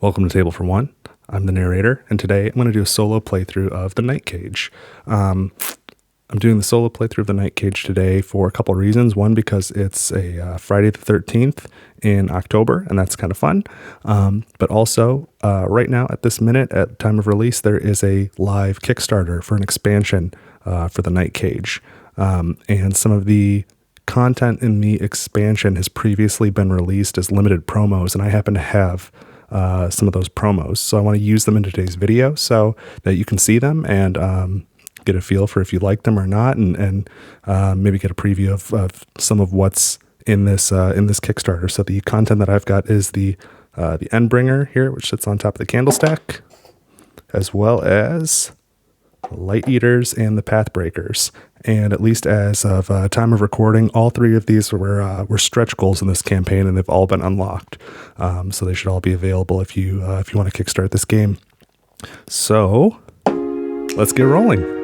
Welcome to Table for One. I'm the narrator, and today I'm going to do a solo playthrough of the Night Cage. I'm doing the solo playthrough of the Night Cage today for a couple of reasons. One, because it's a Friday the 13th in October, and that's kind of fun. But also, right now, at this minute, at time of release, there is a live Kickstarter for an expansion for the Night Cage. And some of the content in the expansion has previously been released as limited promos, and I happen to have some of those promos. So I want to use them in today's video so that you can see them and get a feel for if you like them or not, and maybe get a preview of some of what's in this Kickstarter. So the content that I've got is the Endbringer here, which sits on top of the candlestack, as well as Light Eaters and the Pathbreakers. And at least as of time of recording, all three of these were stretch goals in this campaign, and they've all been unlocked. So they should all be available if you want to kickstart this game. So let's get rolling.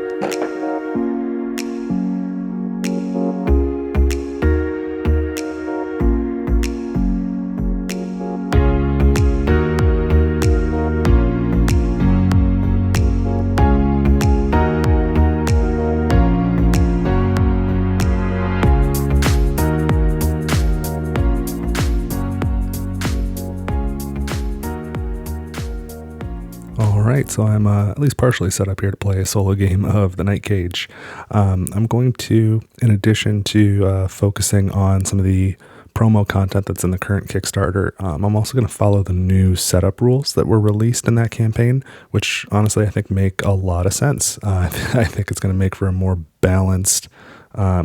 Alright, so I'm at least partially set up here to play a solo game of the Night Cage. I'm going to, in addition to focusing on some of the promo content that's in the current Kickstarter, I'm also going to follow the new setup rules that were released in that campaign, which honestly I think make a lot of sense. I think it's going to make for a more balanced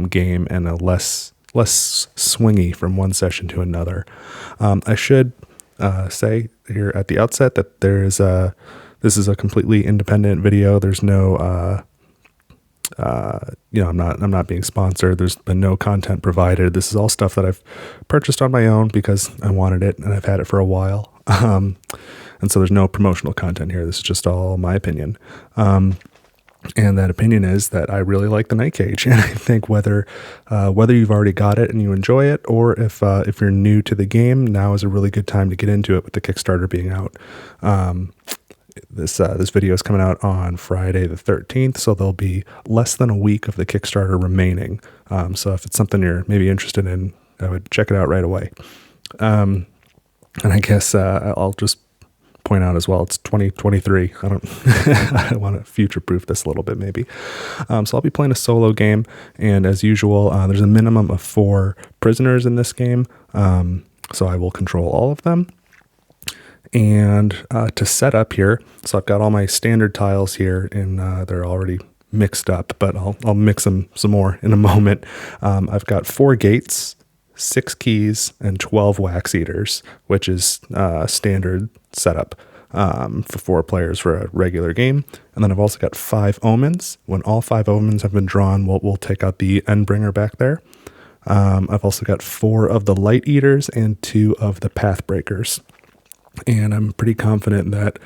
game and a less swingy from one session to another. I should say here at the outset that this is a completely independent video. There's no, I'm not being sponsored. There's been no content provided. This is all stuff that I've purchased on my own because I wanted it and I've had it for a while. And so there's no promotional content here. This is just all my opinion. And that opinion is that I really like the Night Cage, and I think whether you've already got it and you enjoy it, or if you're new to the game, now is a really good time to get into it with the Kickstarter being out. This video is coming out on Friday the 13th, so there'll be less than a week of the Kickstarter remaining. So if it's something you're maybe interested in, I would check it out right away. And I guess I'll just point out as well, it's 2023. I want to future-proof this a little bit maybe. So I'll be playing a solo game, and as usual, there's a minimum of 4 prisoners in this game, so I will control all of them. And to set up here, so I've got all my standard tiles here, and they're already mixed up, but I'll mix them some more in a moment. I've got 4 gates, 6 keys, and 12 wax eaters, which is standard setup for 4 players for a regular game. And then I've also got 5 omens. When all 5 omens have been drawn, we'll take out the Endbringer back there. I've also got 4 of the Light Eaters and 2 of the Pathbreakers. And I'm pretty confident that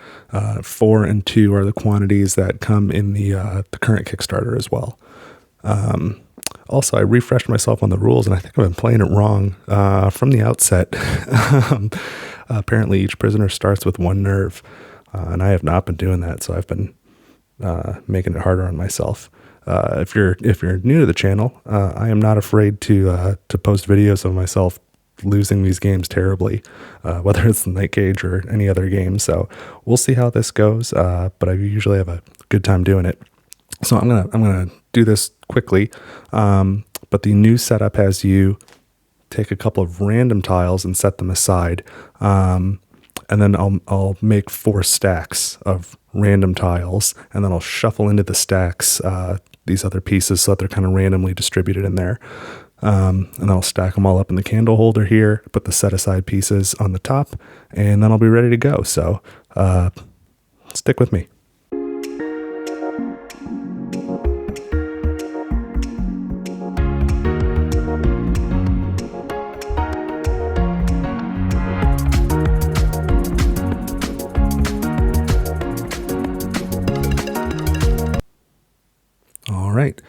4 and 2 are the quantities that come in the current Kickstarter as well. Also, I refreshed myself on the rules, and I think I've been playing it wrong from the outset. Apparently, each prisoner starts with 1 nerve, and I have not been doing that, so I've been making it harder on myself. If you're new to the channel, I am not afraid to post videos of myself losing these games terribly, whether it's the Night Cage or any other game. So we'll see how this goes, but I usually have a good time doing it. So I'm gonna do this quickly, but the new setup has you take a couple of random tiles and set them aside, and then I'll make 4 stacks of random tiles, and then I'll shuffle into the stacks these other pieces so that they're kind of randomly distributed in there. And then I'll stack them all up in the candle holder here, put the set aside pieces on the top, and then I'll be ready to go. So stick with me. All right,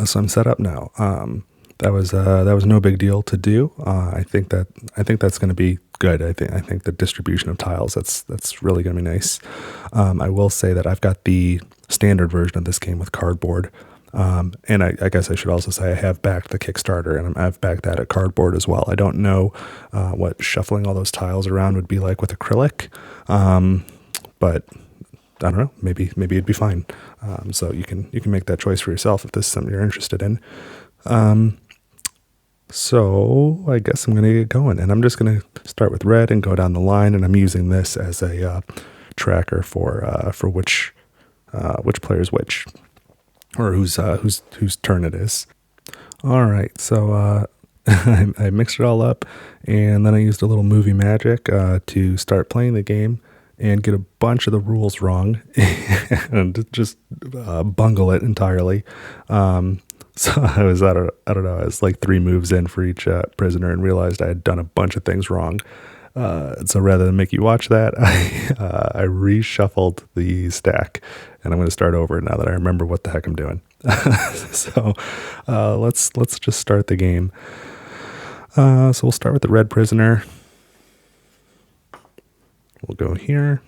so I'm set up now. that was no big deal to do. I think that's going to be good. I think the distribution of tiles that's really going to be nice. I will say that I've got the standard version of this game with cardboard, and I guess I should also say I have backed the Kickstarter, and I've backed that at cardboard as well. I don't know what shuffling all those tiles around would be like with acrylic, but I don't know. Maybe it'd be fine. So you can make that choice for yourself if this is something you're interested in. So I guess I'm going to get going, and I'm just going to start with red and go down the line, and I'm using this as a tracker for which player's which, or whose turn it is. All right, so I mixed it all up, and then I used a little movie magic to start playing the game and get a bunch of the rules wrong and just bungle it entirely. So I was, I don't know, I was like 3 moves in for each prisoner and realized I had done a bunch of things wrong. So rather than make you watch that, I reshuffled the stack, and I'm going to start over now that I remember what the heck I'm doing. So let's just start the game. So we'll start with the red prisoner. We'll go here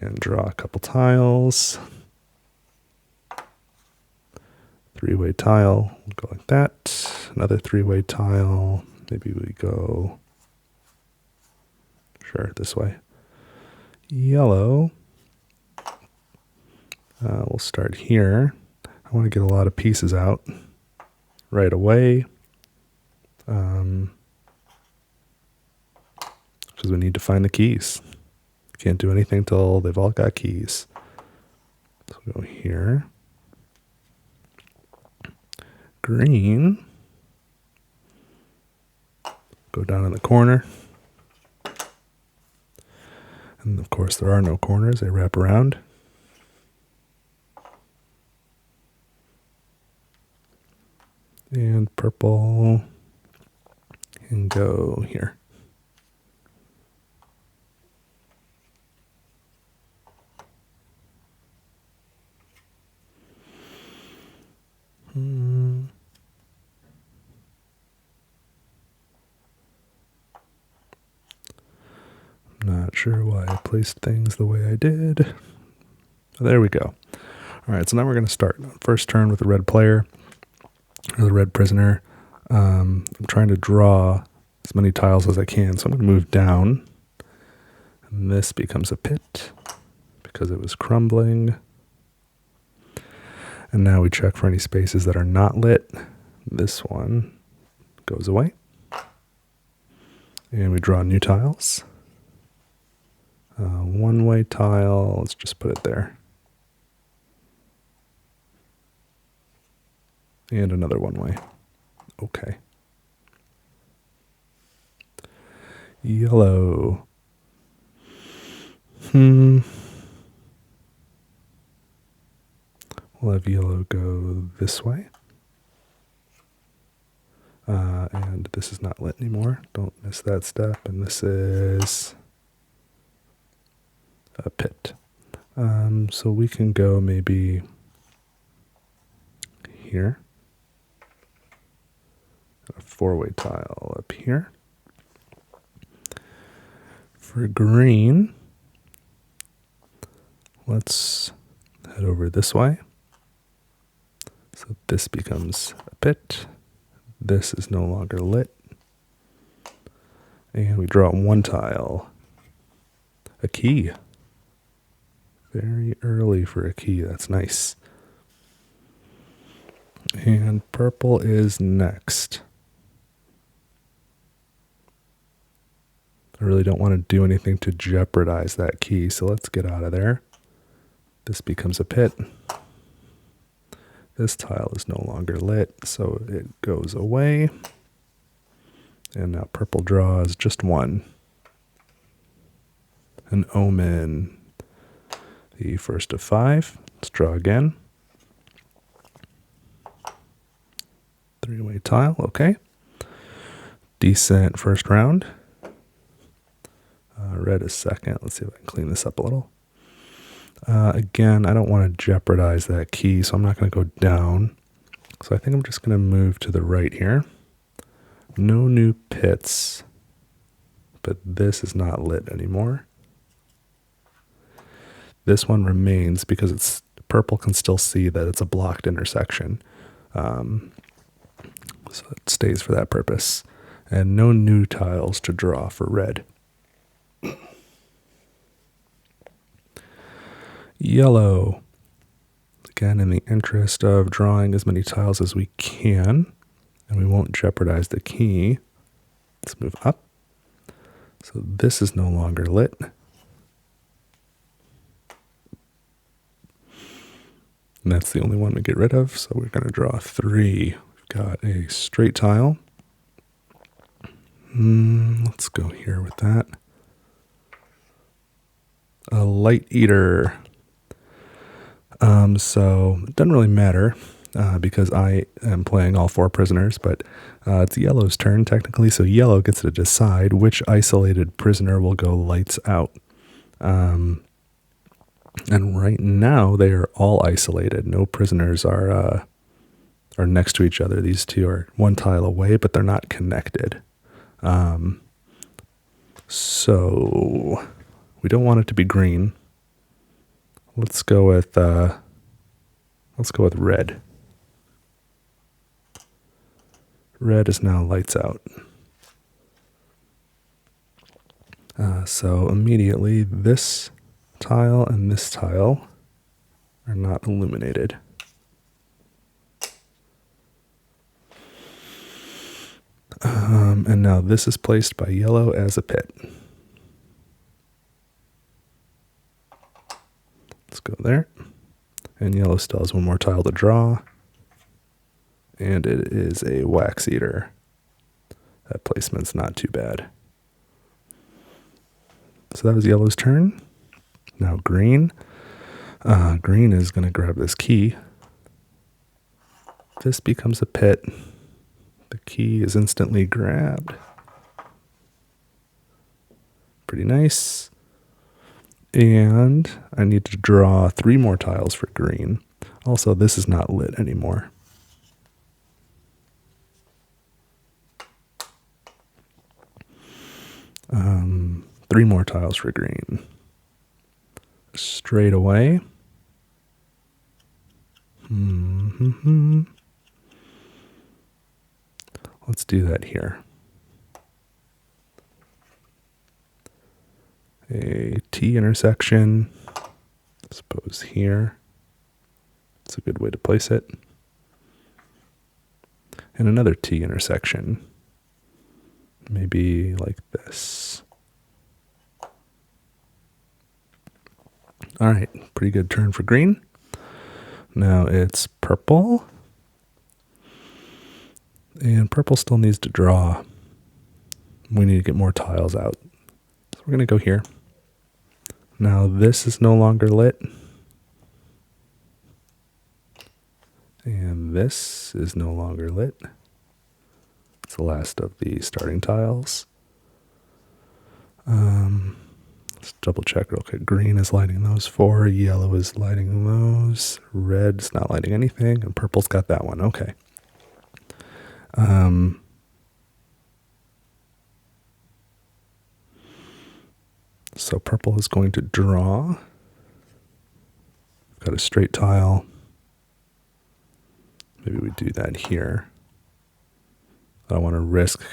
and draw a couple tiles. 3-way tile, we'll go like that. Another 3-way tile. Maybe we go, sure, this way. Yellow. We'll start here. I want to get a lot of pieces out right away. Because we need to find the keys. Can't do anything till they've all got keys. So we'll go here. Green. Go down in the corner. And of course there are no corners, they wrap around. And purple can go here. Not sure why I placed things the way I did. There we go. All right, so now we're going to start. First turn with the red player, or the red prisoner. I'm trying to draw as many tiles as I can, so I'm going to move down. And this becomes a pit because it was crumbling. And now we check for any spaces that are not lit. This one goes away. And we draw new tiles. 1-way tile, let's just put it there. And another 1-way. Okay. Yellow. We'll have yellow go this way. And this is not lit anymore. Don't miss that step. And this is a pit. So we can go maybe here. A 4-way tile up here. For green, let's head over this way. So this becomes a pit. This is no longer lit. And we draw 1 tile. A key. Very early for a key. That's nice. And purple is next. I really don't want to do anything to jeopardize that key, so let's get out of there. This becomes a pit. This tile is no longer lit, so it goes away. And now purple draws just 1. An omen. The first of 5. Let's draw again. 3-way tile, okay. Decent first round. Red is second. Let's see if I can clean this up a little. Again, I don't want to jeopardize that key, so I'm not going to go down. So I think I'm just going to move to the right here. No new pits, but this is not lit anymore. This one remains because it's purple can still see that it's a blocked intersection. So it stays for that purpose. And no new tiles to draw for red. Yellow. Again, in the interest of drawing as many tiles as we can, and we won't jeopardize the key, let's move up. So this is no longer lit. And that's the only one we get rid of, so we're going to draw 3. We've got a straight tile. Let's go here with that. A light eater. So it doesn't really matter because I am playing all 4 prisoners, but it's yellow's turn technically, so yellow gets to decide which isolated prisoner will go lights out. And right now they are all isolated. No prisoners are next to each other. These two are one tile away, but they're not connected. So we don't want it to be green. Let's go with red. Red is now lights out. So immediately this tile and this tile are not illuminated. And now this is placed by yellow as a pit. Let's go there. And yellow still has one more tile to draw. And it is a wax eater. That placement's not too bad. So that was yellow's turn. Now green. Green is going to grab this key. This becomes a pit. The key is instantly grabbed. Pretty nice. And I need to draw 3 more tiles for green. Also, this is not lit anymore. Three more tiles for green. Straight away. Let's do that here. A T intersection, I suppose here. It's a good way to place it. And another T intersection. Maybe like this. All right, pretty good turn for green. Now it's purple. And purple still needs to draw. We need to get more tiles out. So we're going to go here. Now this is no longer lit. And this is no longer lit. It's the last of the starting tiles. Let's double check real quick. Green is lighting those 4. Yellow is lighting those. Red's not lighting anything. And purple's got that one. Okay. So purple is going to draw. We've got a straight tile. Maybe we do that here. I don't want to risk.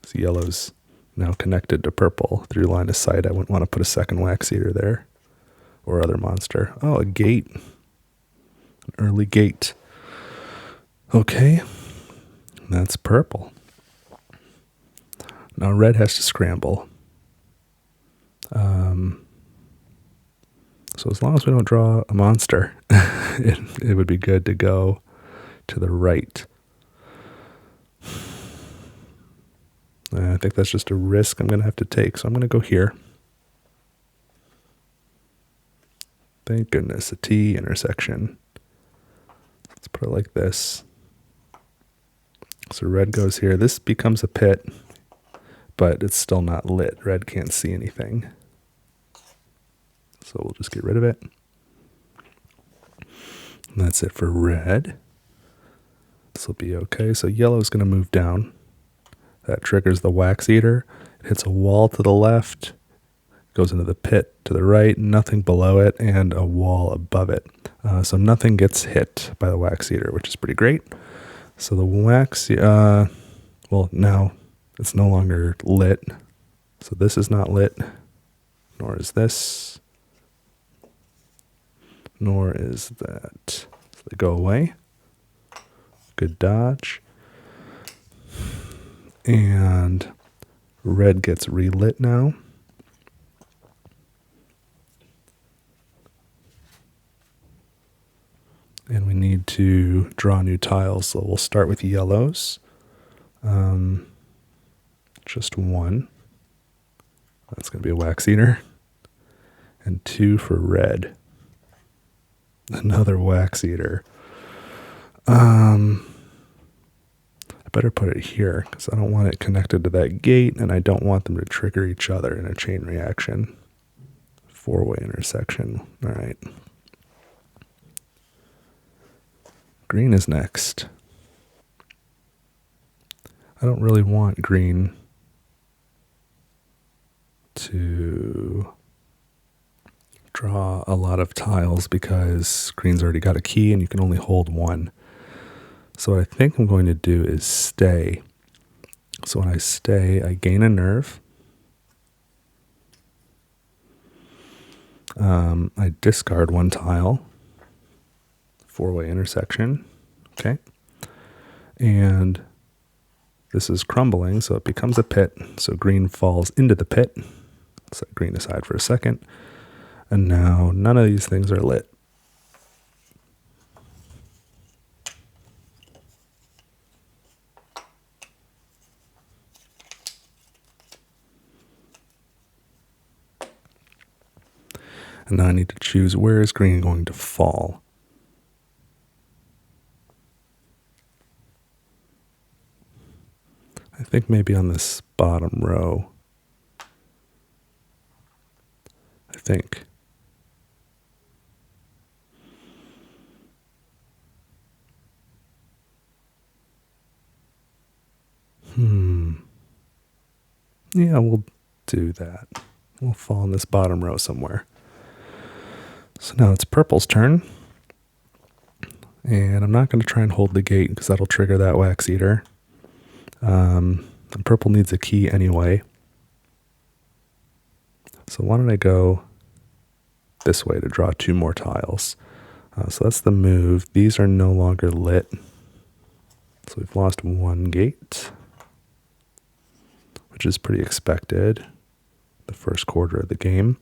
So yellow's now connected to purple through line of sight. I wouldn't want to put a second wax eater there or other monster. Oh, a gate. An early gate. Okay. That's purple. Now red has to scramble. So as long as we don't draw a monster, it would be good to go to the right. I think that's just a risk I'm going to have to take, so I'm going to go here. Thank goodness, a T intersection. Let's put it like this. So red goes here. This becomes a pit, but it's still not lit. Red can't see anything. So we'll just get rid of it. And that's it for red. This will be okay. So yellow is going to move down. That triggers the Wax Eater. It hits a wall to the left, goes into the pit to the right, nothing below it, and a wall above it. So nothing gets hit by the Wax Eater, which is pretty great. So the well, now it's no longer lit. So this is not lit, nor is this, nor is that. So they go away. Good dodge. And red gets relit now. And we need to draw new tiles. So we'll start with yellows. Just one. That's going to be a Wax Eater. And 2 for red. Another Wax Eater. I better put it here because I don't want it connected to that gate and I don't want them to trigger each other in a chain reaction. 4-way intersection. All right. Green is next. I don't really want green to draw a lot of tiles because green's already got a key and you can only hold one. So what I think I'm going to do is stay. So when I stay, I gain a nerve. I discard one tile. 4-way intersection. Okay. And this is crumbling, so it becomes a pit. So green falls into the pit. Set green aside for a second. And now none of these things are lit. And now I need to choose where is green going to fall. I think maybe on this bottom row. I think. Yeah, we'll do that. We'll fall in this bottom row somewhere. So now it's purple's turn. And I'm not going to try and hold the gate because that'll trigger that Wax Eater. And purple needs a key anyway. So why don't I go this way to draw 2 more tiles. So that's the move. These are no longer lit. So we've lost 1 gate, which is pretty expected. The first quarter of the game.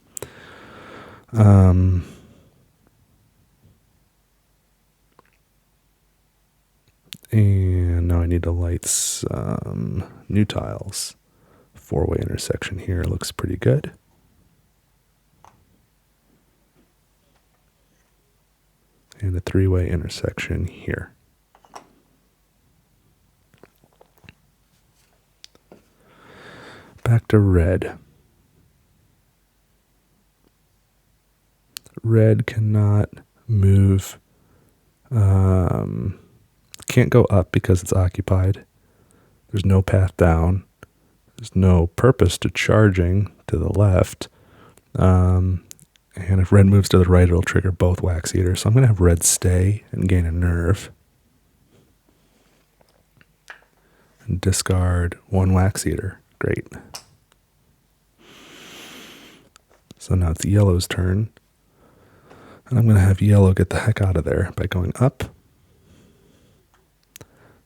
And now I need to light some new tiles. 4-way intersection here looks pretty good. And a 3-way intersection here. Back to red. Red cannot move, can't go up because it's occupied. There's no path down. There's no purpose to charging to the left. And if red moves to the right, it'll trigger both Wax Eaters. So I'm going to have red stay and gain a nerve. And discard 1 Wax Eater. Great. So now it's yellow's turn. And I'm going to have yellow get the heck out of there by going up.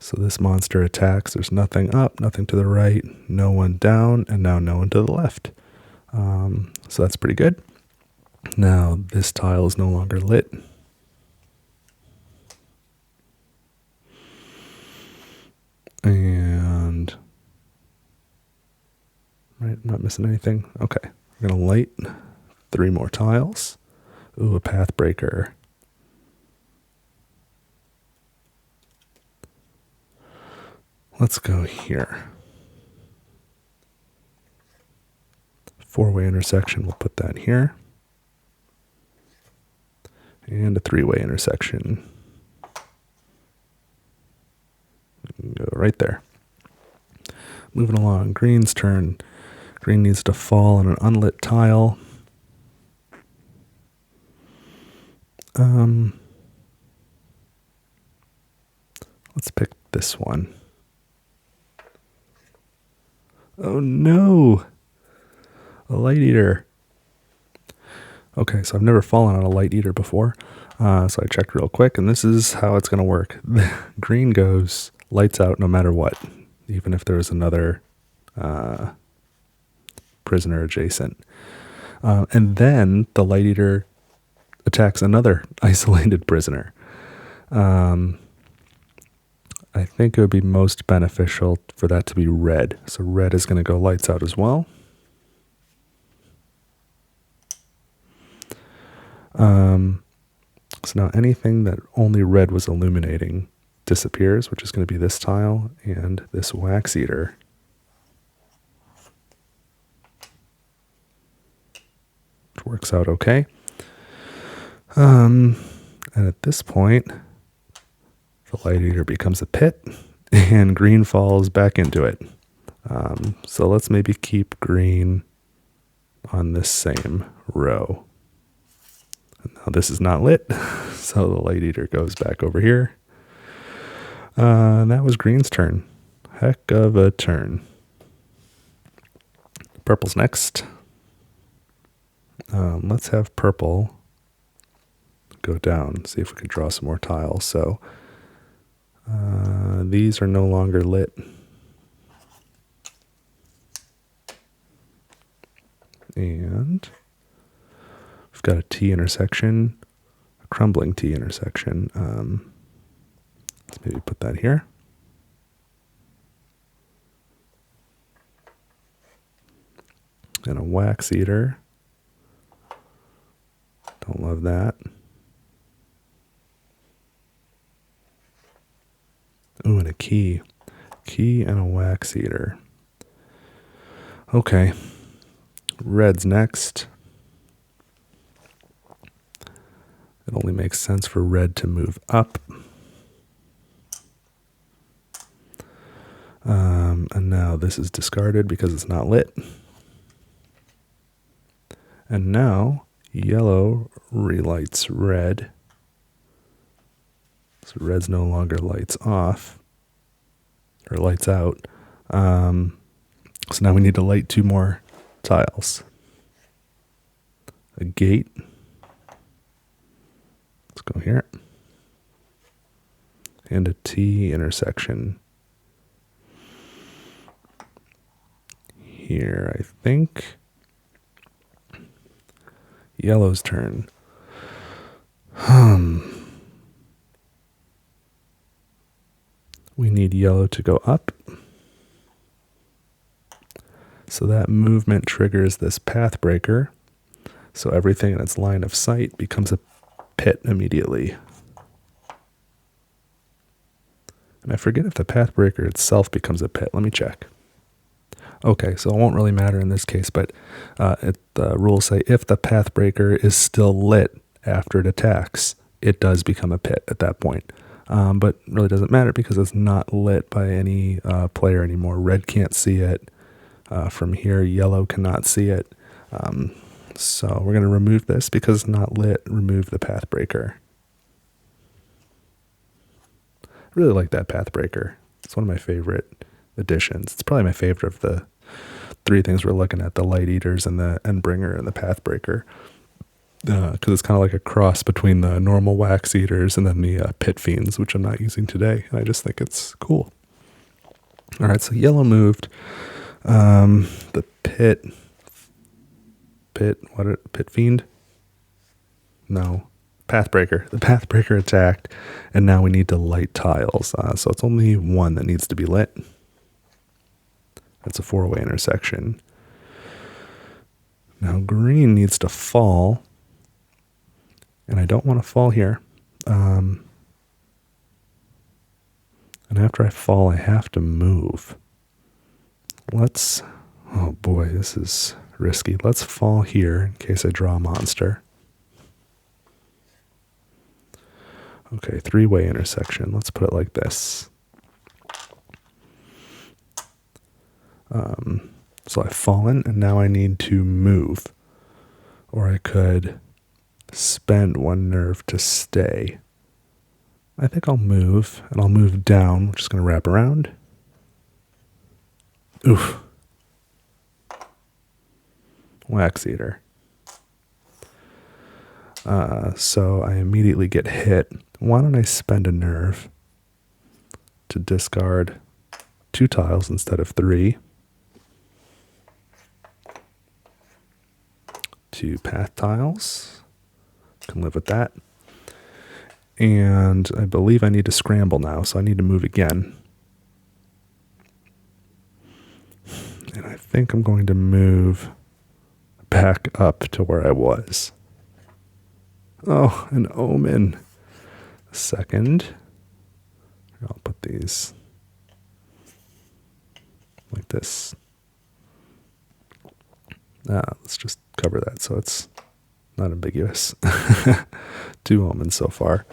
So this monster attacks. There's nothing up, nothing to the right, no one down, and now no one to the left. So that's pretty good. Now this tile is no longer lit. And right, I'm not missing anything. Okay, I'm going to light 3 more tiles. Ooh, a Pathbreaker. Let's go here. 4-way intersection, we'll put that here. And a 3-way intersection. right there. Moving along, green's turn. Green needs to fall on an unlit tile. Let's pick this one. Oh no! A light eater. Okay, so I've never fallen on a light eater before. So I checked real quick, and this is how it's going to work. Green goes lights out no matter what, even if there's another prisoner adjacent. And then the light eater attacks another isolated prisoner. I think it would be most beneficial for that to be red. So red is going to go lights out as well. So now anything that only red was illuminating disappears, which is going to be this tile and this wax eater. Which works out okay. And at this point, the light eater becomes a pit and green falls back into it. So let's maybe keep green on this same row. Now this is not lit, so the light eater goes back over here. That was green's turn. Heck of a turn. Purple's next. Let's have purple go down, see if we can draw some more tiles. So these are no longer lit. And we've got a T intersection, a crumbling T intersection. Let's maybe put that here. And a wax eater. Don't love that. Ooh, and a key. Key and a wax eater. Okay. Red's next. It only makes sense for red to move up. And now this is discarded because it's not lit. And now yellow relights red. So red's no longer lights off. Or lights out. So now we need to light two more tiles. A gate. Let's go here. And a T intersection. Here, I think. Yellow's turn. We need yellow to go up. So that movement triggers this Pathbreaker. So everything in its line of sight becomes a pit immediately. And I forget if the Pathbreaker itself becomes a pit. Let me check. Okay, so it won't really matter in this case, but the rules say if the Pathbreaker is still lit after it attacks, it does become a pit at that point. But it really doesn't matter because it's not lit by any player anymore. Red can't see it. From here, yellow cannot see it. So we're going to remove this because it's not lit. Remove the Pathbreaker. I really like that Pathbreaker. It's one of my favorite additions. It's probably my favorite of the three things we're looking at, the Light Eaters and the Endbringer and the Pathbreaker. Because it's kind of like a cross between the normal Wax Eaters and then the Pit Fiends, which I'm not using today. And I just think it's cool. All right, so yellow moved. The Pit Fiend? No. Pathbreaker. The Pathbreaker attacked, and now we need to light tiles. So it's only one that needs to be lit. That's a four-way intersection. Now green needs to fall, and I don't want to fall here. And after I fall, I have to move. Oh boy, this is risky. Let's fall here in case I draw a monster. Okay, three-way intersection. Let's put it like this. So I've fallen, and now I need to move. Or I could spend one nerve to stay. I think I'll move, and I'll move down, which is going to wrap around. Oof. Wax Eater. So I immediately get hit. Why don't I spend a nerve to discard 2 tiles instead of 3? 2 path tiles. Can live with that. And I believe I need to scramble now, so I need to move again. And I think I'm going to move back up to where I was. Oh, an omen. Second. I'll put these like this. Let's just cover that so it's not ambiguous. 2 omens so far.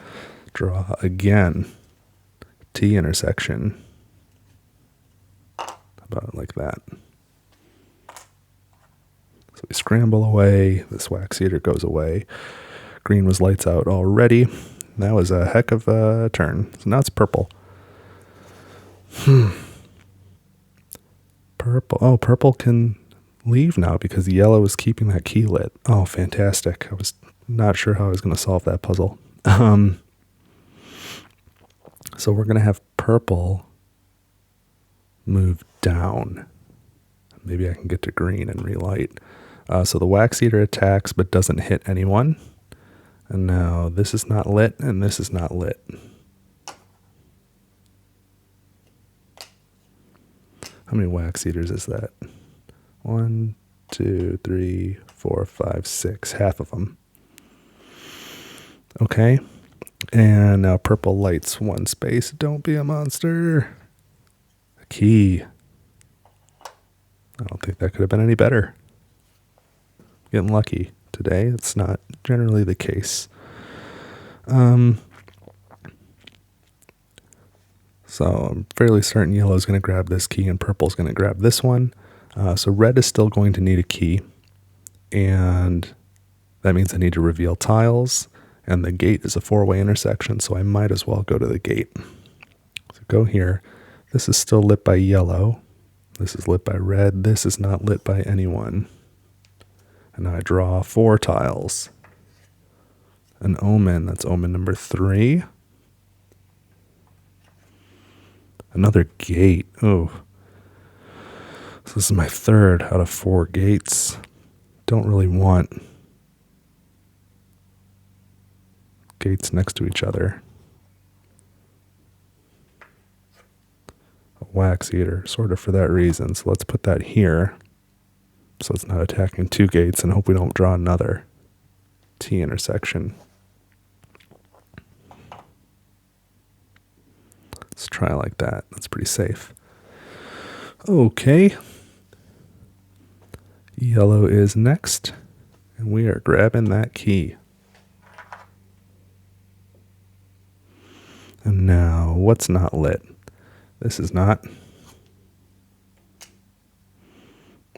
Draw again. T intersection. How about it like that? So we scramble away. This Wax Eater goes away. Green was lights out already. That was a heck of a turn. So now it's purple. Purple. Oh, purple can leave now because yellow is keeping that key lit. Oh, fantastic. I was not sure how I was going to solve that puzzle. So we're going to have purple move down. Maybe I can get to green and relight. So the Wax Eater attacks but doesn't hit anyone. And now this is not lit and this is not lit. How many Wax Eaters is that? 1, 2, 3, 4, 5, 6. Half of them. Okay. And now purple lights 1 space. Don't be a monster. A key. I don't think that could have been any better. Getting lucky today. It's not generally the case. So I'm fairly certain yellow is going to grab this key and purple is going to grab this one. So red is still going to need a key. And that means I need to reveal tiles. And the gate is a 4-way intersection, so I might as well go to the gate. So go here. This is still lit by yellow. This is lit by red. This is not lit by anyone. And now I draw 4 tiles. An omen. That's omen number 3. Another gate. Oh. So this is my 3rd out of 4 gates. Don't really want gates next to each other. A Wax Eater, sort of for that reason. So let's put that here. So it's not attacking 2 gates and hope we don't draw another T intersection. Let's try like that. That's pretty safe. Okay. Yellow is next. And we are grabbing that key. And now, what's not lit? This is not.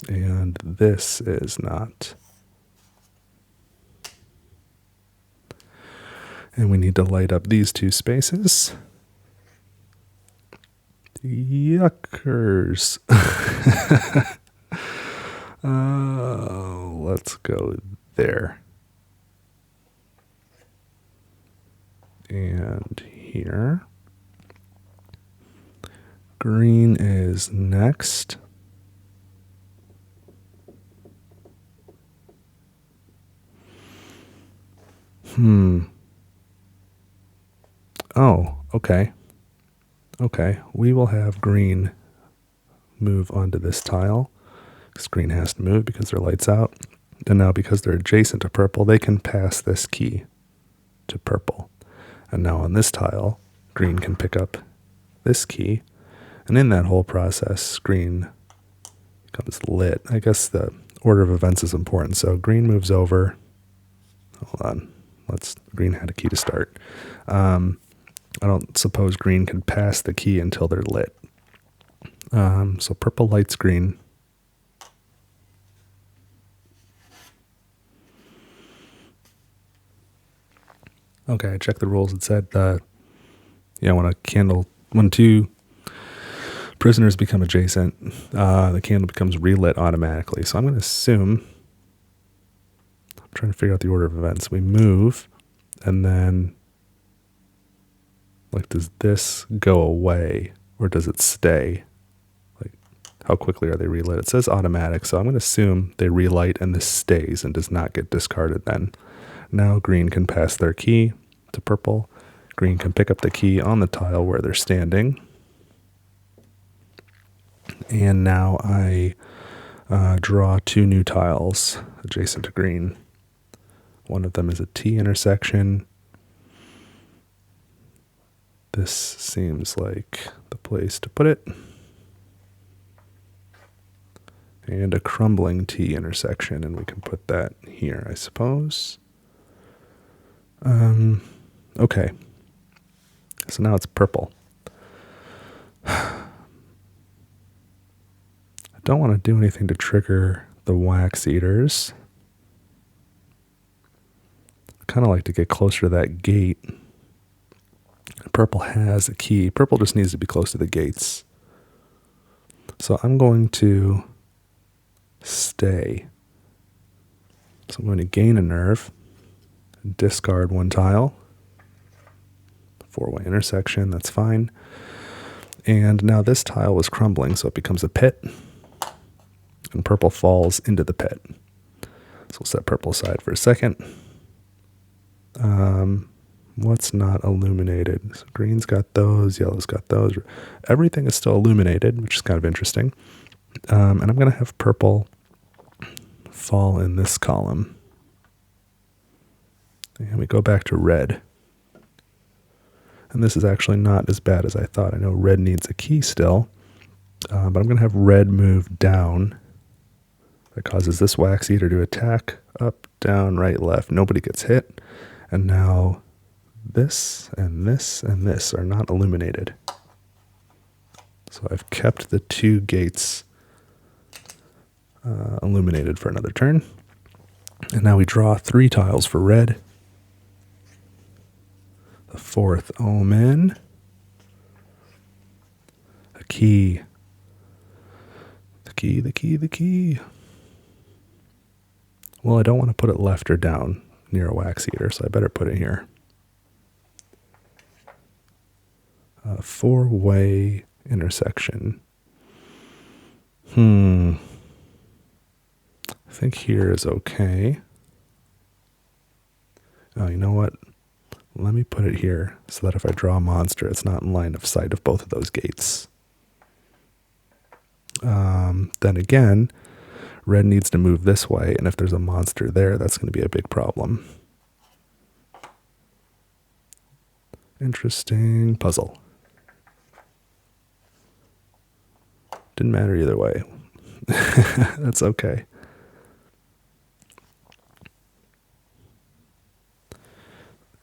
And this is not. And we need to light up these 2 spaces. Yuckers. Let's go there. And here. Green is next. Oh, okay. Okay, we will have green move onto this tile. Because green has to move because their light's out. And now because they're adjacent to purple, they can pass this key to purple. And now on this tile, green can pick up this key. And in that whole process, green becomes lit. I guess the order of events is important. So green moves over. Hold on. Green had a key to start. I don't suppose green can pass the key until they're lit. So purple lights green. Okay, I checked the rules. It said, when two prisoners become adjacent, the candle becomes relit automatically. So I'm going to assume, I'm trying to figure out the order of events. We move, and then, like, does this go away, or does it stay? Like, how quickly are they relit? It says automatic, so I'm going to assume they relight and this stays and does not get discarded then. Now green can pass their key to purple. Green can pick up the key on the tile where they're standing. And now I draw two new tiles adjacent to green. One of them is a T intersection. This seems like the place to put it. And a crumbling T intersection, and we can put that here, I suppose. Okay. So now it's purple. I don't want to do anything to trigger the wax eaters. I kind of like to get closer to that gate. Purple has a key. Purple just needs to be close to the gates. So I'm going to stay. So I'm going to gain a nerve, discard one tile. Four-way intersection, that's fine. And now this tile was crumbling, so it becomes a pit. And purple falls into the pit. So we'll set purple aside for a second. What's not illuminated? So green's got those, yellow's got those. Everything is still illuminated, which is kind of interesting. And I'm going to have purple fall in this column. And we go back to red. And this is actually not as bad as I thought. I know red needs a key still, but I'm going to have red move down. That causes this wax eater to attack up, down, right, left. Nobody gets hit. And now this and this and this are not illuminated. So I've kept the two gates illuminated for another turn. And now we draw three tiles for red. The fourth omen. A key. The key, the key, the key. Well, I don't want to put it left or down near a wax eater, so I better put it here. A four-way intersection. I think here is okay. Oh, you know what? Let me put it here so that if I draw a monster, it's not in line of sight of both of those gates. Then again, red needs to move this way, and if there's a monster there, that's going to be a big problem. Interesting puzzle. Didn't matter either way. That's okay.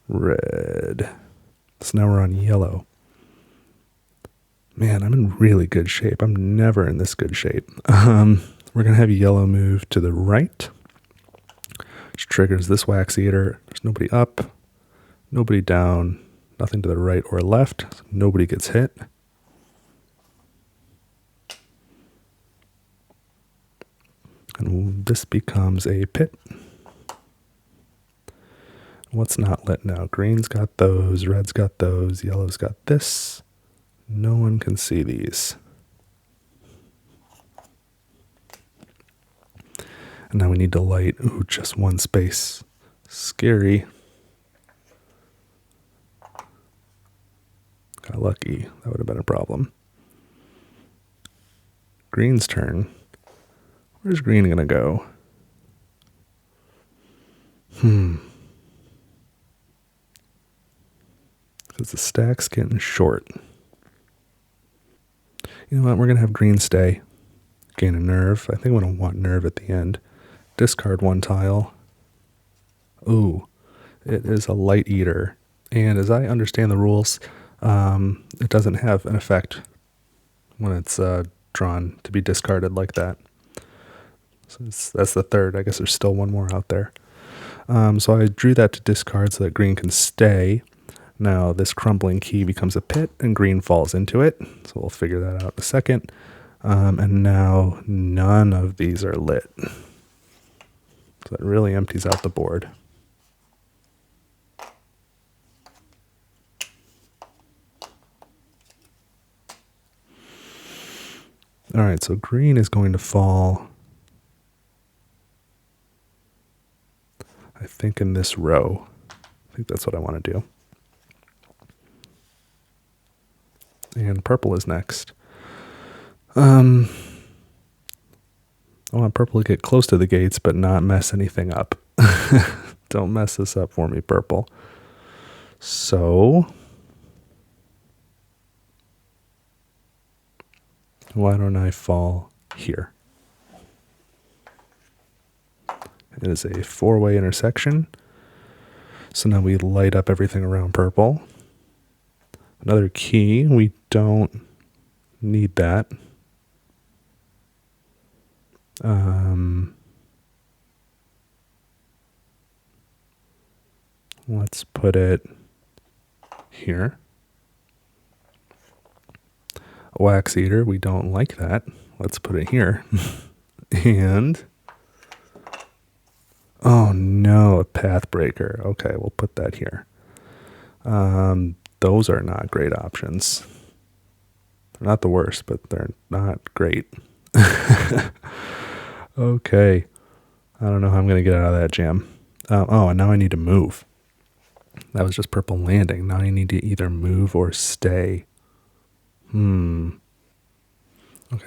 Red. So now we're on yellow. Man, I'm in really good shape. I'm never in this good shape. We're going to have yellow move to the right, which triggers this wax eater. There's nobody up, nobody down, nothing to the right or left. So nobody gets hit. And this becomes a pit. What's not lit now? Green's got those, red's got those, yellow's got this. No one can see these. And now we need to light, just one space. Scary. Got lucky. That would have been a problem. Green's turn. Where's green going to go? Because the stack's getting short. You know what? We're going to have green stay. Gain a nerve. I think I'm going to want nerve at the end. Discard one tile. Ooh, it is a light eater. And as I understand the rules, it doesn't have an effect when it's drawn to be discarded like that. So that's the third. I guess there's still one more out there. So I drew that to discard so that green can stay. Now this crumbling key becomes a pit and green falls into it. So we'll figure that out in a second. And now none of these are lit. So it really empties out the board. All right, so green is going to fall, I think, in this row. I think that's what I want to do. And purple is next. I want purple to get close to the gates, but not mess anything up. Don't mess this up for me, purple. So why don't I fall here? It is a four-way intersection. So now we light up everything around purple. Another key, we don't need that. Let's put it here. A wax eater, we don't like that. Let's put it here. And, oh no, a Pathbreaker. Okay, we'll put that here. Those are not great options. They're not the worst, but they're not great. Okay. I don't know how I'm going to get out of that jam. Oh, and now I need to move. That was just purple landing. Now I need to either move or stay. Okay,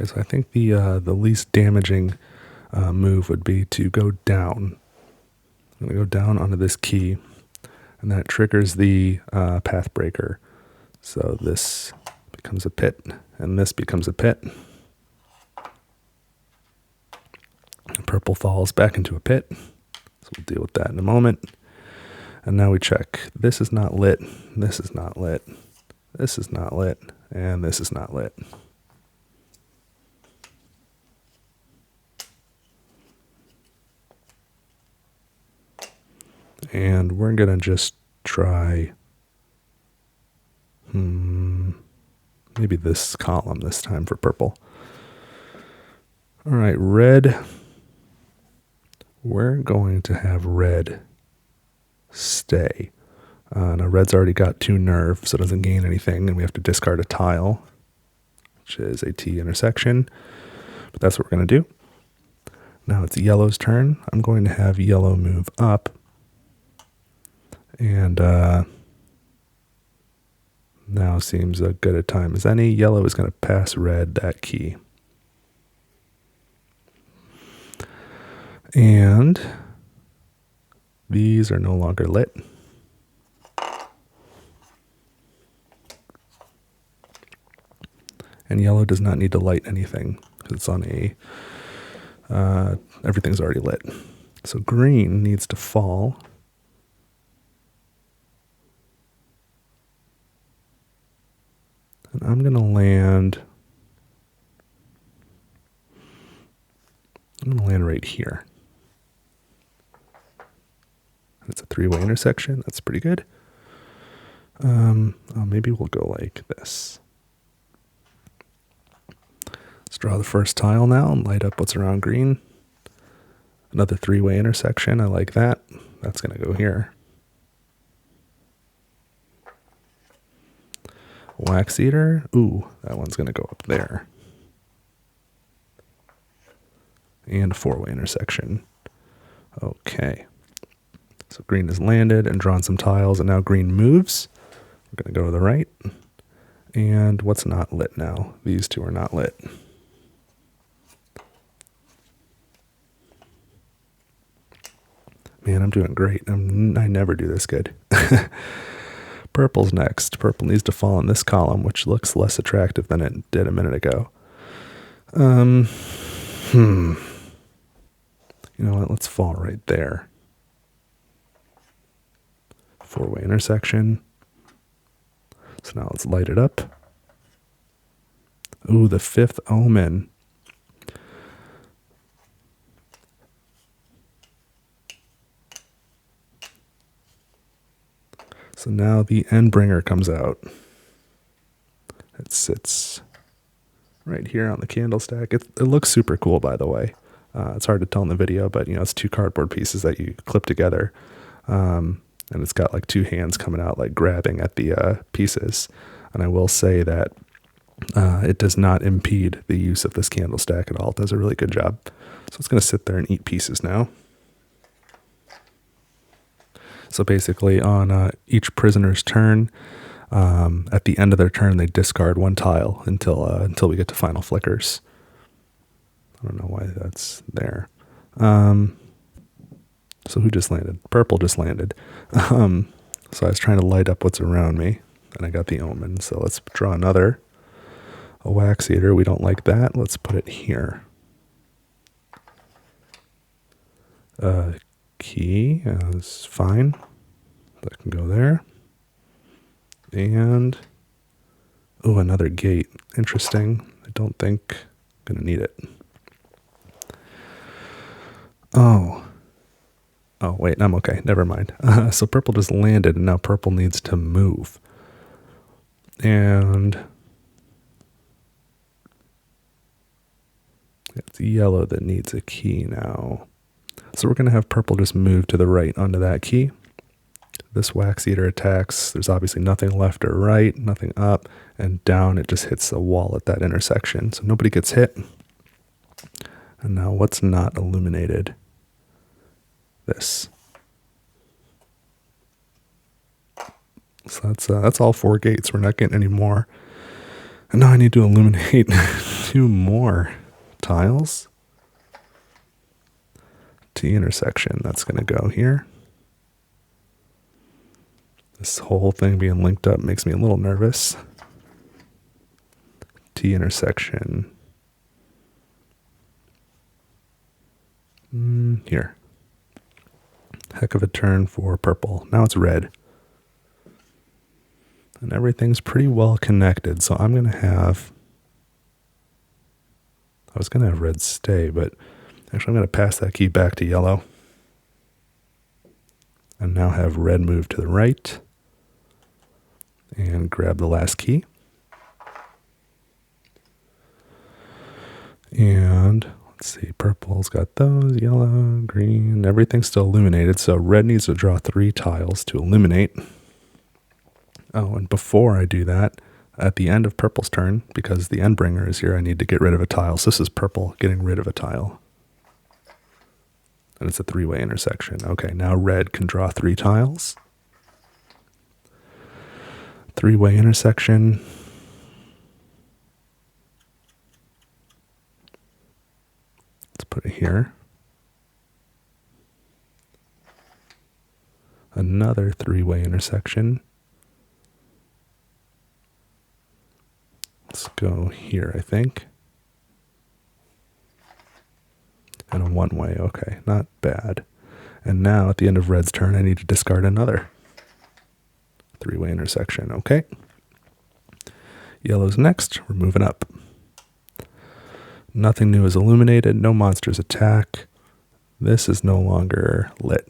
so I think the least damaging move would be to go down. I'm going to go down onto this key, and that triggers the Pathbreaker. So this becomes a pit, and this becomes a pit. And purple falls back into a pit. So we'll deal with that in a moment. And now we check. This is not lit. This is not lit. This is not lit. And this is not lit. And we're going to just try maybe this column this time for purple. All right, red. We're going to have red stay. Now red's already got 2 nerve, so it doesn't gain anything, and we have to discard a tile, which is a T intersection. But that's what we're going to do. Now it's yellow's turn. I'm going to have yellow move up. And now seems as good a time as any. Yellow is going to pass red that key. And these are no longer lit. And yellow does not need to light anything because it's on a, everything's already lit. So green needs to fall. And I'm going to land right here. And it's a 3-way intersection. That's pretty good. Maybe we'll go like this. Let's draw the first tile now and light up what's around green. Another 3-way intersection. I like that. That's going to go here. Wax eater. Ooh, that one's going to go up there. And a 4-way intersection. Okay. So green has landed and drawn some tiles, and now green moves. We're going to go to the right. And what's not lit now? These two are not lit. Man, I'm doing great. I never do this good. Purple's next. Purple needs to fall in this column, which looks less attractive than it did a minute ago. You know what? Let's fall right there. 4-way intersection. So now let's light it up. Ooh, the fifth omen. So now the Endbringer comes out. It sits right here on the candlestick. It looks super cool, by the way. It's hard to tell in the video, but it's two cardboard pieces that you clip together. And it's got like two hands coming out, like grabbing at the pieces. And I will say that it does not impede the use of this candlestick at all. It does a really good job. So it's going to sit there and eat pieces now. So basically on each prisoner's turn, at the end of their turn, they discard one tile until we get to final flickers. I don't know why that's there. So who just landed? Purple just landed. So I was trying to light up what's around me, and I got the omen. So let's draw another. A wax eater. We don't like that. Let's put it here. Key is fine. That can go there. And another gate. Interesting. I don't think I'm gonna need it. Oh wait, I'm okay. Never mind. So purple just landed, and now purple needs to move. And it's yellow that needs a key now. So we're going to have purple just move to the right onto that key. This wax eater attacks. There's obviously nothing left or right, nothing up, and down it just hits the wall at that intersection. So nobody gets hit. And now what's not illuminated? This. So that's all 4 gates. We're not getting any more. And now I need to illuminate 2 more tiles. T intersection, that's going to go here. This whole thing being linked up makes me a little nervous. T intersection. Here. Heck of a turn for purple. Now it's red. And everything's pretty well connected, so I'm going to have... I was going to have red stay, but actually I'm going to pass that key back to yellow. And now have red move to the right. And grab the last key. And let's see, purple's got those, yellow, green, everything's still illuminated, so red needs to draw 3 tiles to illuminate. Oh, and before I do that, at the end of purple's turn, because the Endbringer is here, I need to get rid of a tile. So this is purple getting rid of a tile. And it's a 3-way intersection. Okay, now red can draw 3 tiles. 3-way intersection. Let's put it here. Another 3-way intersection. Let's go here, I think. And a 1-way, okay, not bad. And now at the end of red's turn, I need to discard another 3-way intersection, okay. Yellow's next, we're moving up. Nothing new is illuminated, no monsters attack. This is no longer lit.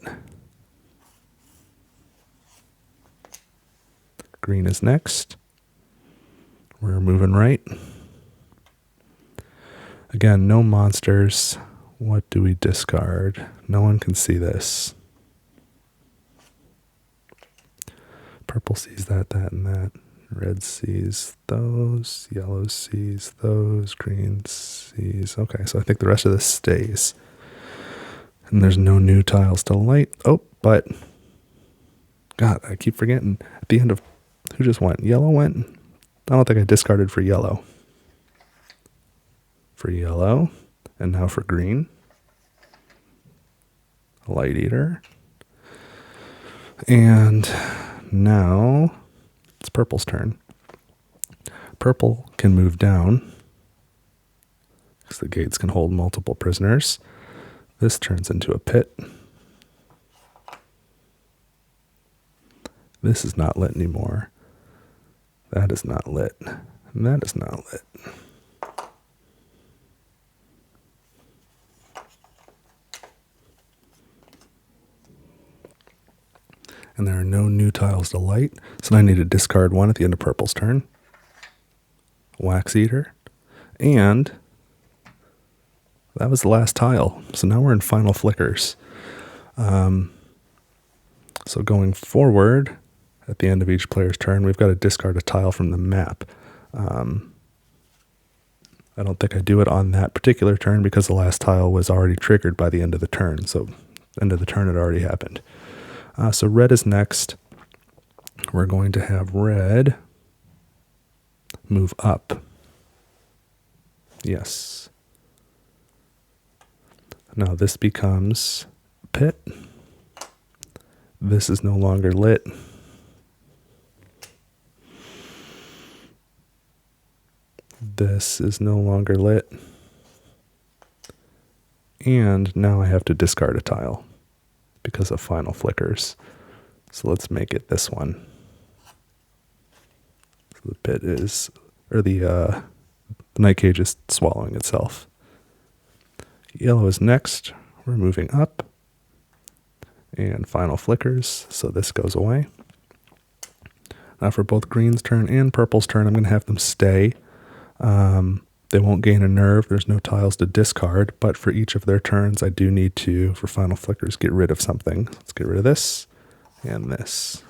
Green is next. We're moving right. Again, no monsters. What do we discard? No one can see this. Purple sees that, and that. Red sees those. Yellow sees those. Green sees... Okay, so I think the rest of this stays. And there's no new tiles to light. Oh, but... God, I keep forgetting. At the end of... Who just went? Yellow went? I don't think I discarded for yellow. For yellow. And now for green. Light eater. And now it's purple's turn. Purple can move down because the gates can hold multiple prisoners. This turns into a pit. This is not lit anymore. That is not lit. And that is not lit. And there are no new tiles to light. So now I need to discard one at the end of purple's turn. Wax Eater. And that was the last tile. So now we're in final flickers. So going forward, at the end of each player's turn, we've got to discard a tile from the map. I don't think I do it on that particular turn because the last tile was already triggered by the end of the turn. So end of the turn had already happened. So red is next. We're going to have red move up. Yes. Now this becomes pit. This is no longer lit. This is no longer lit. And now I have to discard a tile because of final flickers. So let's make it this one. So the pit is, or the night cage is swallowing itself. Yellow is next. We're moving up. And final flickers, so this goes away. Now for both green's turn and purple's turn, I'm going to have them stay. They won't gain a nerve. There's no tiles to discard, but for each of their turns, I do need to, for final flickers, get rid of something. Let's get rid of this and this.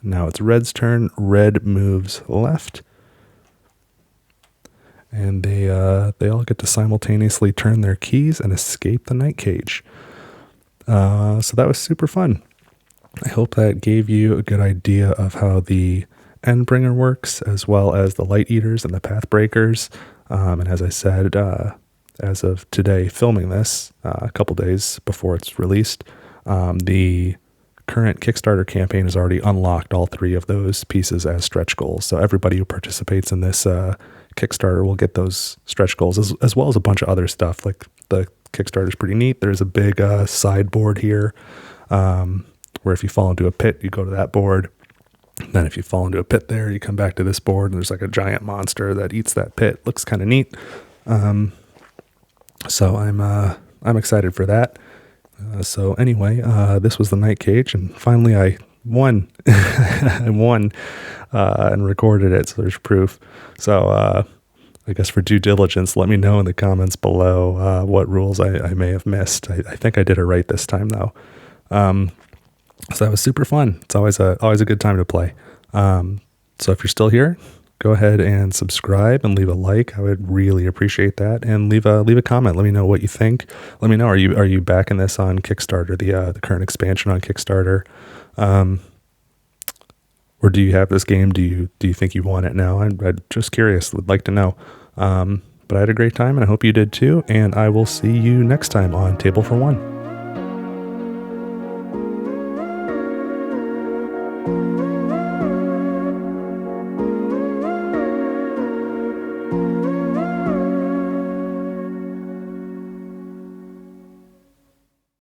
Now it's red's turn. Red moves left. And they all get to simultaneously turn their keys and escape the night cage. So that was super fun. I hope that gave you a good idea of how the Endbringer works, as well as the Light Eaters and the Pathbreakers. And as I said, as of today, filming this, a couple days before it's released, the current Kickstarter campaign has already unlocked all three of those pieces as stretch goals. So everybody who participates in this Kickstarter will get those stretch goals, as well as a bunch of other stuff. Like the Kickstarter is pretty neat. There's a big sideboard here, where if you fall into a pit, you go to that board. Then if you fall into a pit there, you come back to this board, and there's like a giant monster that eats that pit. Looks kind of neat. So I'm excited for that. So anyway, this was the Night Cage, and finally I won. I won and recorded it, so there's proof. So I guess for due diligence, let me know in the comments below what rules I may have missed. I think I did it right this time, though. So that was super fun. It's always a good time to play. So if you're still here, go ahead and subscribe and leave a like. I would really appreciate that. And leave a comment. Let me know what you think. Let me know, are you backing this on Kickstarter, the current expansion on Kickstarter? Or do you have this game? Do you think you want it now? I'm just curious. Would like to know. But I had a great time, and I hope you did too. And I will see you next time on Table for One.